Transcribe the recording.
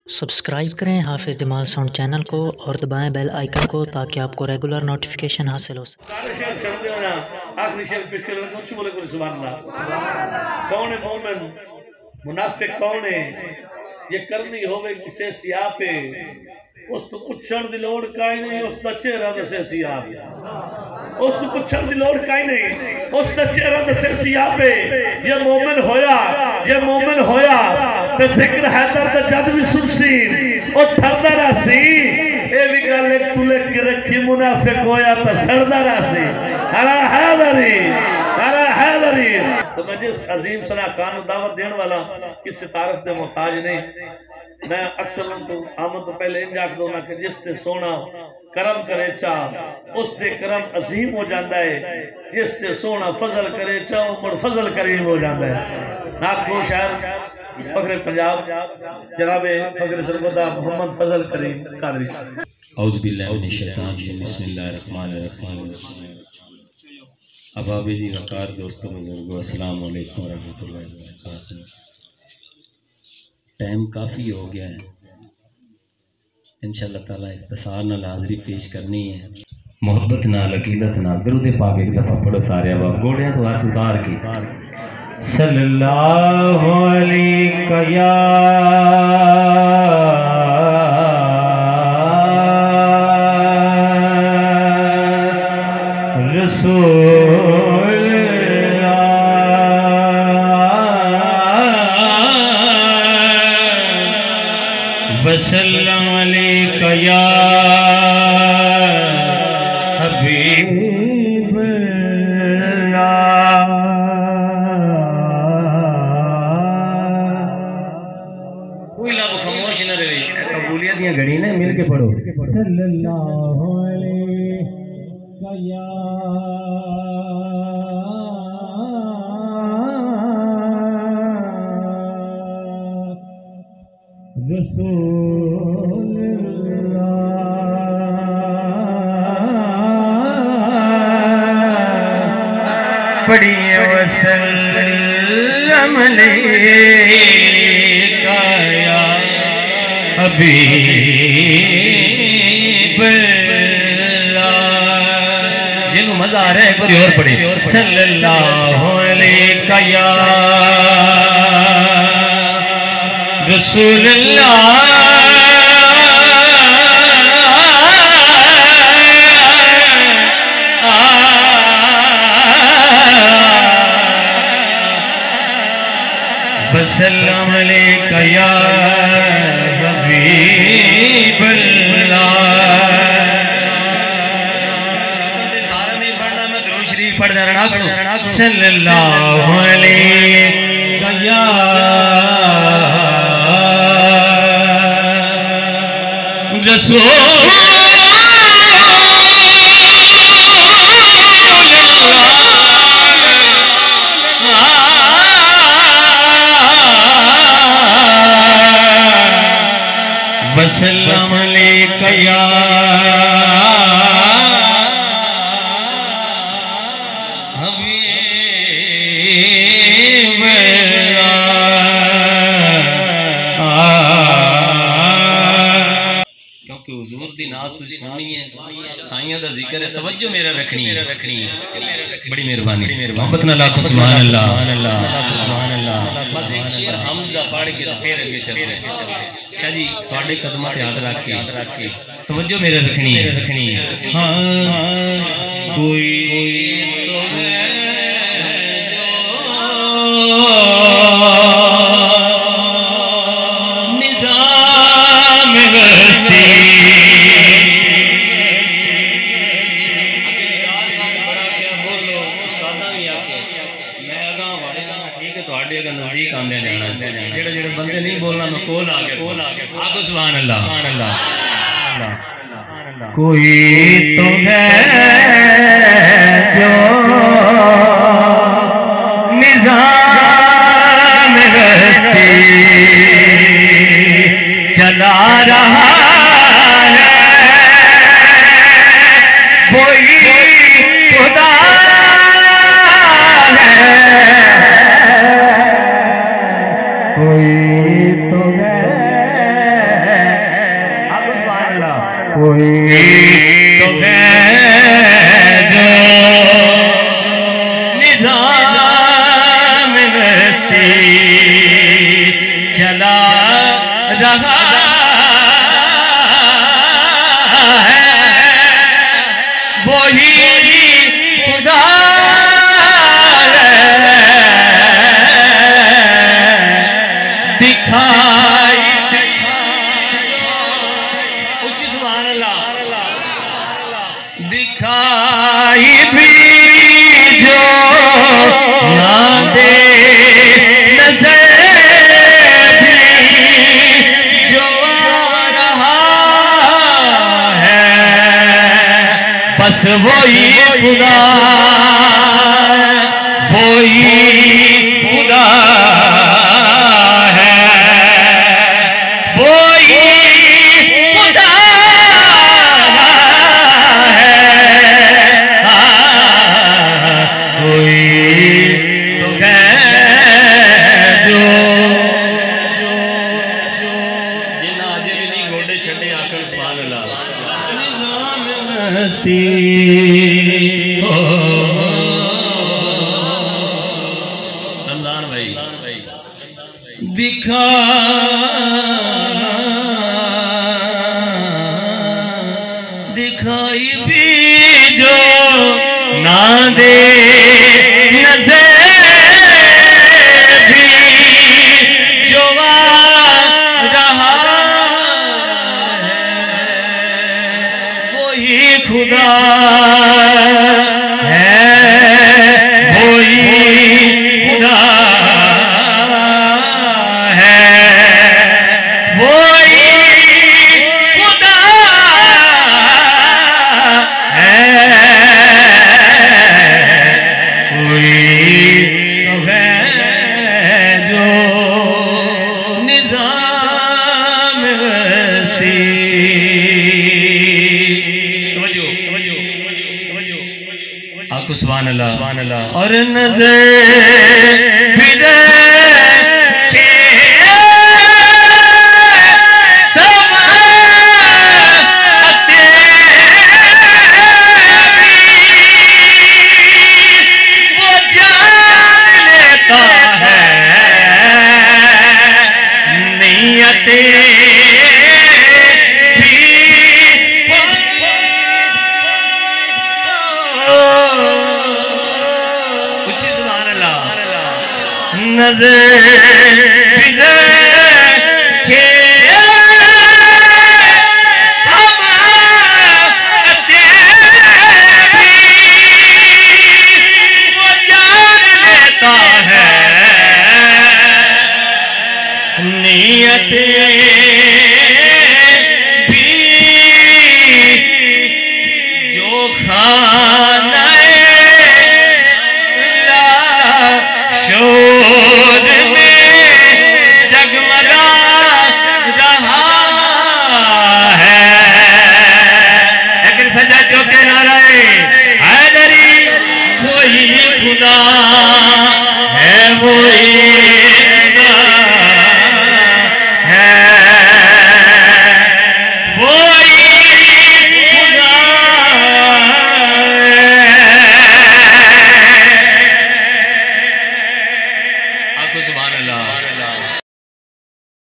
Subscribe करें हाफिज़ Jamal sound channel को और दबाएं बेल आइकन को ताकि आपको रेगुलर नोटिफिकेशन हासिल हो सके। कौन है मोमिन, मुनाफिक कौन है? ये करनी होवे किसे सिया पे उस तो पुछण दी लोड़ काई नहीं, उस दा चेहरा दसे सिया पे। उस तो पुछण दी लोड़ काई नहीं, उस दा चेहरा दसे सिया पे। ये मोमिन होया, ये मोमिन होया ते जिक्र हैदर ते जद भी सुनसी ओ थरदा रासी। ए भी गल एक तुले के रखी, मुनाफिक होया ते सड़दा रासी। हरा हैदरी, हरा हैदरी। तो मैं जिस अजीम सना खान दावत देने वाला किसी तारफ के मोहताज नहीं। मैं अक्सर उनको आमद तो पहले इन आख दो ना कि जिसने सोना करम करे चा उसने करम अजीम हो जाता है, जिसने सोना फजल करे चा उमर फजल करीम हो जाता है। नाथ दो शायर फखरे पंजाब जनाबे फखरे सरगोदा मोहम्मद फजल करीम कादरी। औज़ु बिल्लाहि मिनश शैतानिर रजीम, बिस्मिल्लाहिर रहमानिर रहीम। अबाबिज़ी वक़ार दोस्तों बुजुर्गों, अस्सलाम वालेकुम व रहमतुल्लाहि व बरकातहू। टाइम काफ़ी हो गया है, इंशाअल्लाह ताला इख्तिसार नाल हाज़री पेश करनी है। मोहब्बत नाल अकीदत नाल दुरूद पाक एक दफ़ा पढ़ो सारे। अब गोड़ियां तो हाथ उतार के सल्लल्लाहु अलैहि या वसल्लम अलैका या हबीब अल्लाह। कोई लब खामोश न रहे, कबूलियत दियां घड़ी ने मिल के पढ़ो सल्लल्लाहु अलैका या पढ़िए वसल्लम अलैका या हबीब अल्लाह। जिन्हों मजा आ रहा है एक बार और पढ़े सल्लल्लाहु अलैका या रसूल अल्लाह। वसल्लम अलैका या हबीब अल्लाह। सारा नहीं पढ़ना, मैं दुरूद शरीफ पढ़ रहा हूं। सल्लल्लाहु अलैका या रसूल वसल्लम अलैका या हबीब अल्लाह। क्योंकि हुजूर दी नात सुननी है, साईं दा जिक्र है, तवज्जो मेरा रखनी है। बड़ी मेहरबानी, मोहब्बत नाल आखो सुभान अल्लाह, सुभान अल्लाह। बस एक शेर हमदा पढ़ के फिर आगे चलते हैं। शाह जी थोड़े कदम याद रख के तवज्जो मेरे रखनी है। हाँ कोई तो है जो निज़ाम गस्ती। बोलो उस्तादा भी आके मैं अगा वाले ठीक है थोड़े अगर नजदीक आंदे जाना, जेड़े जेड़े बंदे नहीं बोलना मैं कोल आ गया आगो सुभान अल्लाह। कोई तो है जो निज़ाम गस्ती चला रहा है, कोई खुदा है, कोई तो है कोई तो है जो निजाम मस्ती चला रहा है, वही खुदा दिखाई उच्च सुभान अल्लाह दिखाई भी जो ना दे नजर भी जो आ रहा है, बस वही खुदा वही खुदा है, वही खुदा है, कोई तो है जो जिन्ना अजे भी नहीं गोडे छड़े आकर सुभान अल्लाह रमजान भाई दिखा दिखाई भी जो ना दे नजर भी जो आ रहा है, वही खुदा है, वही खुदा है, वही खुदा है, कोई तो है जो निजाम मस्ती आखो सुभान अल्लाह और नजर भी देखे समाते वो जान लेता है नियते नजर भी देखे समाते भी वो जान लेता है नियत भी जो खाना